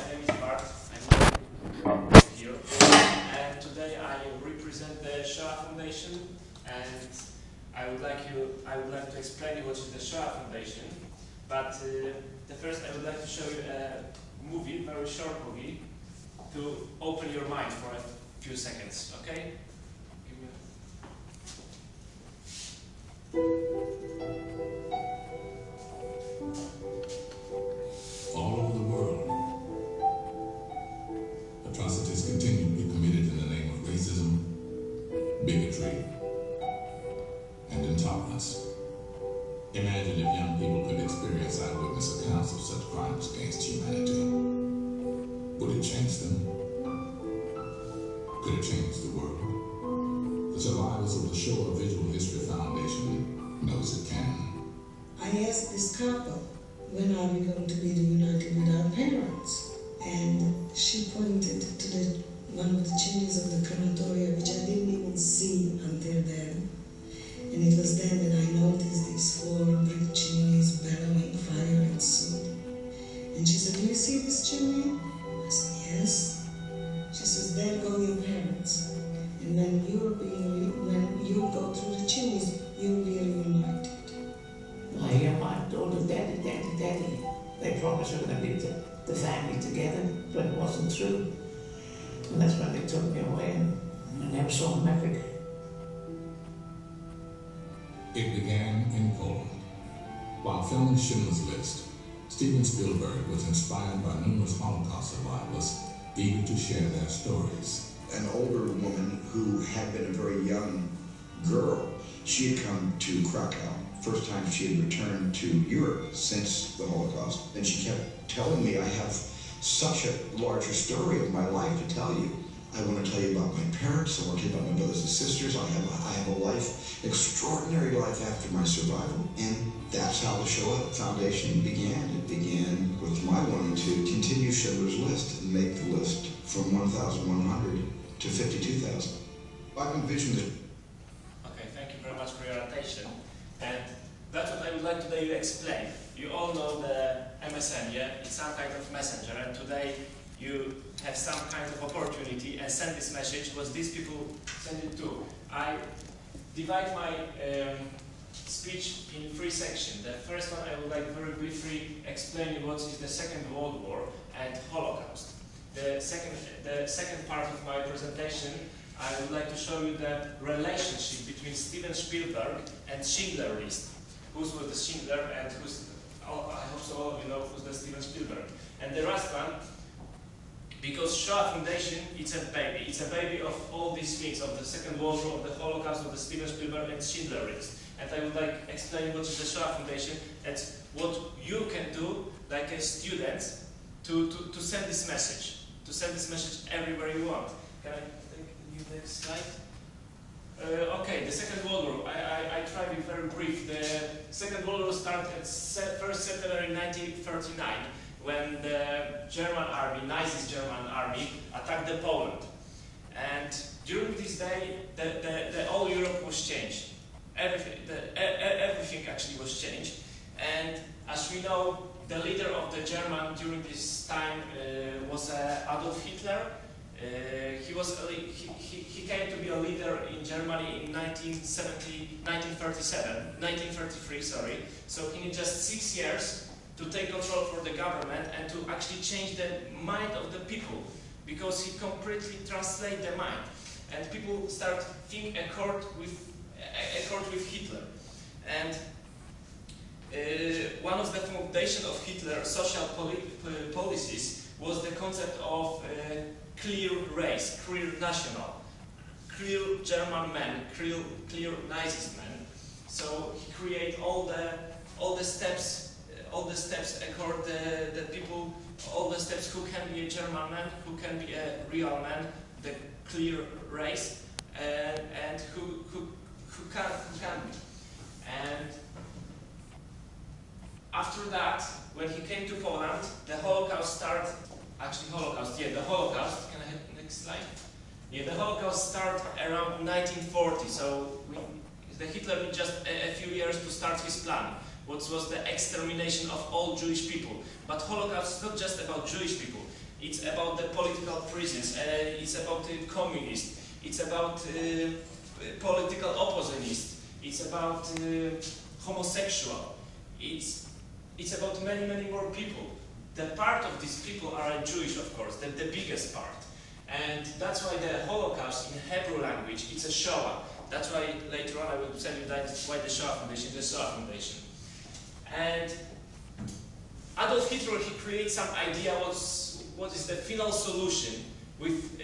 my name is Bart. I'm here, and today I represent the Shoah Foundation, and I would like to explain you what is the Shoah Foundation. But first, I would like to show you a movie, very short movie, to open your mind for a few seconds. Okay? All over the world, atrocities continue to be committed in the name of racism, bigotry, and intolerance. Imagine if young people could experience eyewitness accounts of such crimes against humanity. Would it change them? Could it change the world? The survivors of the Shoah Visual History Foundation knows it can. I asked this couple, when are we going to be reunited with our parents? And she pointed to one of the chimneys of the crematoria, which I didn't even see until then. And it was then that I noticed these 4 brick chimneys bellowing fire and soot. And she said, "Do you see this chimney?" I said, "Yes." She says, "There go your parents. And when you go through the chimneys, you'll be reunited." My daughter, Daddy. They promised we were going to be the family together, but it wasn't true. And that's when they took me away, and I never saw them ever again. It began in Poland. While filming Schindler's List, Steven Spielberg was inspired by numerous Holocaust survivors eager to share their stories. An older woman who had been a very young girl, she had come to Krakow. First time she had returned to Europe since the Holocaust. And she kept telling me, "I have such a larger story of my life to tell you. I want to tell you about my parents, I want to tell you about my brothers and sisters. I have a life, extraordinary life after my survival." And that's how the Shoah Foundation began. It began with my wanting to continue Schindler's List and make the list from 1,100 to 52,000. I've envisioned it. Okay, thank you very much for your attention. And that's what I would like today to explain. You all know the MSN, yeah? It's some kind of messenger, and today you have some kind of opportunity and send this message, what these people send it to. I divide my speech in 3 sections. The first one I would like very briefly explain what is the Second World War and Holocaust. The second part of my presentation, I would like to show you the relationship between Steven Spielberg and Schindler's List. Who's was the Schindler and who's, I hope so all of you know who's the Steven Spielberg. And the last one, because Shoah Foundation, it's a baby of all these things, of the Second World War, of the Holocaust, of the Steven Spielberg and Schindler's List. And I would like to explain what is the Shoah Foundation and what you can do, like a student, to send this message everywhere you want. Can I take the next slide? Okay, the Second World War. I try to be very brief. The Second World War started at 1st September 1939 when the German army, Nazi German army, attacked the Poland. And during this day, the whole Europe was changed. Everything actually was changed. And as we know, the leader of the German during this time was Adolf Hitler. He came to be a leader in Germany in 1933, sorry. So he needed just 6 years to take control for the government and to actually change the mind of the people, because he completely translated the mind. And people start thinking accord with Hitler. And one of the foundation of Hitler's social policies was the concept of clear race, clear national, clear German man, clear Nazi man. So he created all the steps accord the people, all the steps who can be a German man, who can be a real man, the clear race, and who can be. And after that, when he came to Poland, the Holocaust started. The Holocaust. Can I have the next slide? Yeah, the Holocaust started around 1940. So the Hitler needed just a few years to start his plan, which was the extermination of all Jewish people. But Holocaust is not just about Jewish people. it's about the political prisons, it's about the communists, it's about political oppositionists, it's about homosexual, it's about many, many more people. The part of these people are Jewish, of course, the biggest part. And that's why the Holocaust in Hebrew language, it's a Shoah. That's why later on I will tell you that's why the Shoah Foundation is the Shoah Foundation. And Adolf Hitler, he creates some idea what is the final solution with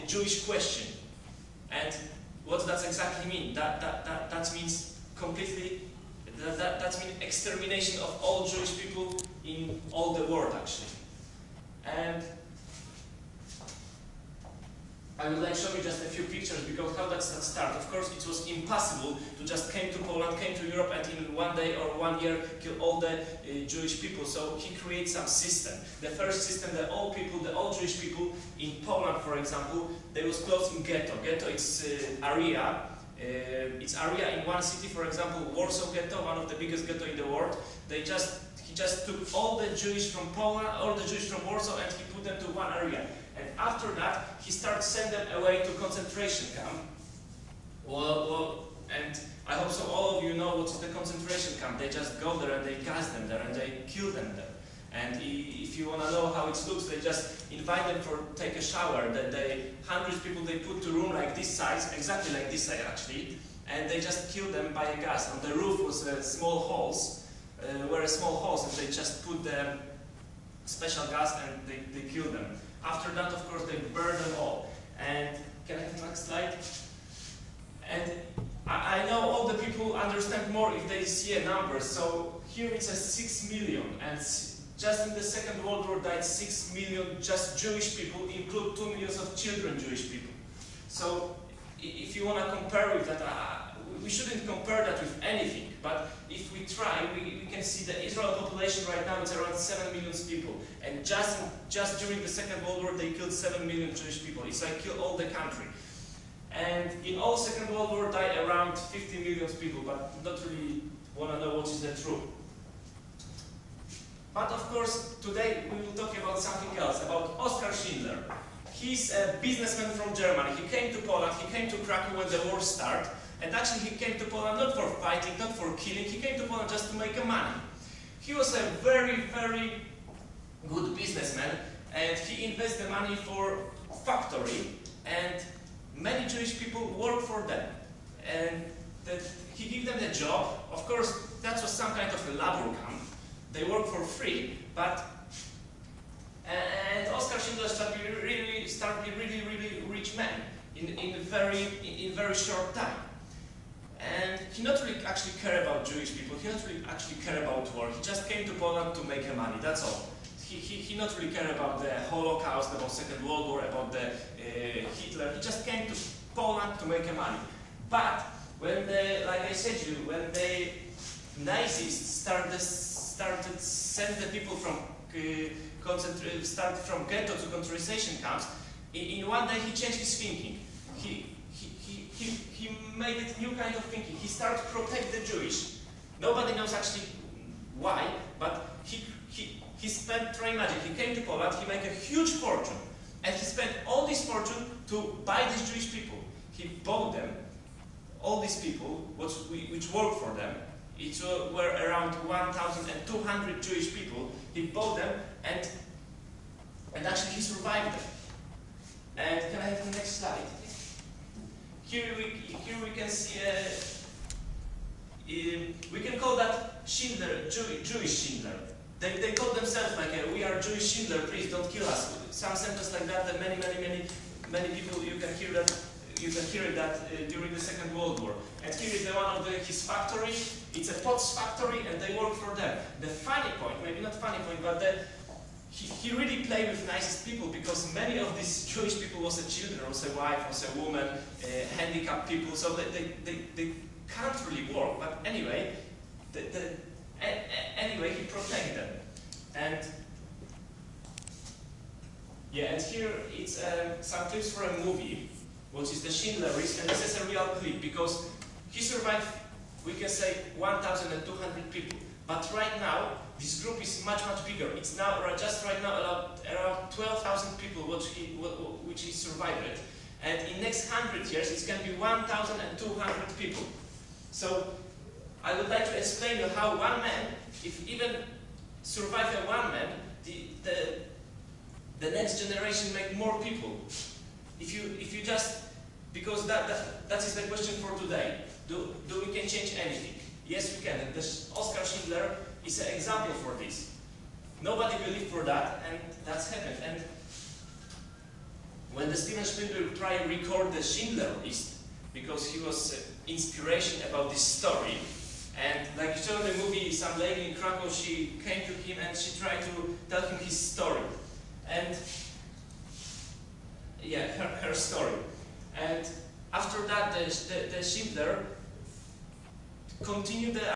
Jewish question. And what does exactly mean? That means completely, that means extermination of all Jewish people in all the world, actually. And I would like to show you just a few pictures, because how does that start? Of course, it was impossible to just came to Poland, came to Europe, and in 1 day or 1 year kill all the Jewish people. So he creates some system. The first system, the all Jewish people in Poland, for example, they was closed in ghetto. Ghetto, it's area. It's area in one city, for example, Warsaw Ghetto, one of the biggest ghetto in the world. He just took all the Jewish from Poland, all the Jewish from Warsaw, and he put them to one area. And after that, he started sending them away to concentration camp. And I hope so all of you know what is the concentration camp. They just go there and they gas them there and they kill them there. And if you want to know how it looks, they just invite them for take a shower. Hundreds of people they put to room like this size, exactly like this size actually, and they just kill them by a gas. On the roof was small holes, and they just put the special gas and they kill them. After that, of course, they burn them all. And can I have the next slide? And I know all the people understand more if they see a number. So here it's a 6 million, and just in the Second World War died 6 million just Jewish people, include 2 million of children Jewish people. So if you want to compare with that, we shouldn't compare that with anything, but if we try, we can see the Israel population right now is around 7 million people, and just during the Second World War they killed 7 million Jewish people. It's like kill all the country. And in all Second World War died around 50 million people, but not really want to know what is the truth. But of course, today we will talk about something else, about Oskar Schindler. He's a businessman from Germany. He came to Poland, he came to Krakow when the war started. And actually he came to Poland not for fighting, not for killing, he came to Poland just to make money. He was a very, very good businessman, and he invested the money for factory, and many Jewish people work for them. And he gave them a job. Of course, that was some kind of a labor camp. They work for free, but and Oskar Schindler started to be really rich man in very short time. And he not really actually care about Jewish people, he not really actually care about war, he just came to Poland to make money, that's all. He not really care about the Holocaust, about Second World War, about the Hitler, he just came to Poland to make money. But when like I said to you, when the Nazis started send the people from started from ghetto to concentration camps, in 1 day he changed his thinking. He made it new kind of thinking. He started to protect the Jewish. Nobody knows actually why, but he spent, try magic. He came to Poland, he made a huge fortune, and he spent all this fortune to buy these Jewish people. He bought them, all these people, which worked for them. It were around 1,200 Jewish people. He bought them, and actually he survived them. And can I have the next slide? Here we can see we can call that Schindler, Jewish Schindler. They call themselves like we are Jewish Schindler. Please don't kill us. Some sentence like that. That many people you can hear that. You can hear that during the Second World War. And here is one of his factory. It's a pots factory, and they work for them. The funny point, maybe not funny point, but he really played with nicest people, because many of these Jewish people was a children, was a wife, was a woman, handicapped people, so they can't really work. But anyway, anyway he protected them. And yeah, and here it's some clips for a movie, which is the Schindler List, and this is a real clip, because he survived, we can say, 1,200 people. But right now, this group is much bigger. It's now just right now around 12,000 people which he survived. And in next 100 years, it's going to be 1,200 people. So I would like to explain you how one man, if even survive a one man, the next generation make more people. If you just, because that is the question for today. Do we can change anything? Yes, we can. And Oskar Schindler is an example for this. Nobody believed for that, and that's happened. And when the Steven Spielberg tried to record the Schindler List, because he was inspiration about this story, and like you saw in the movie, some lady in Krakow, she came to him and she tried to tell him his story. And yeah, her story. And after that, the Schindler continued the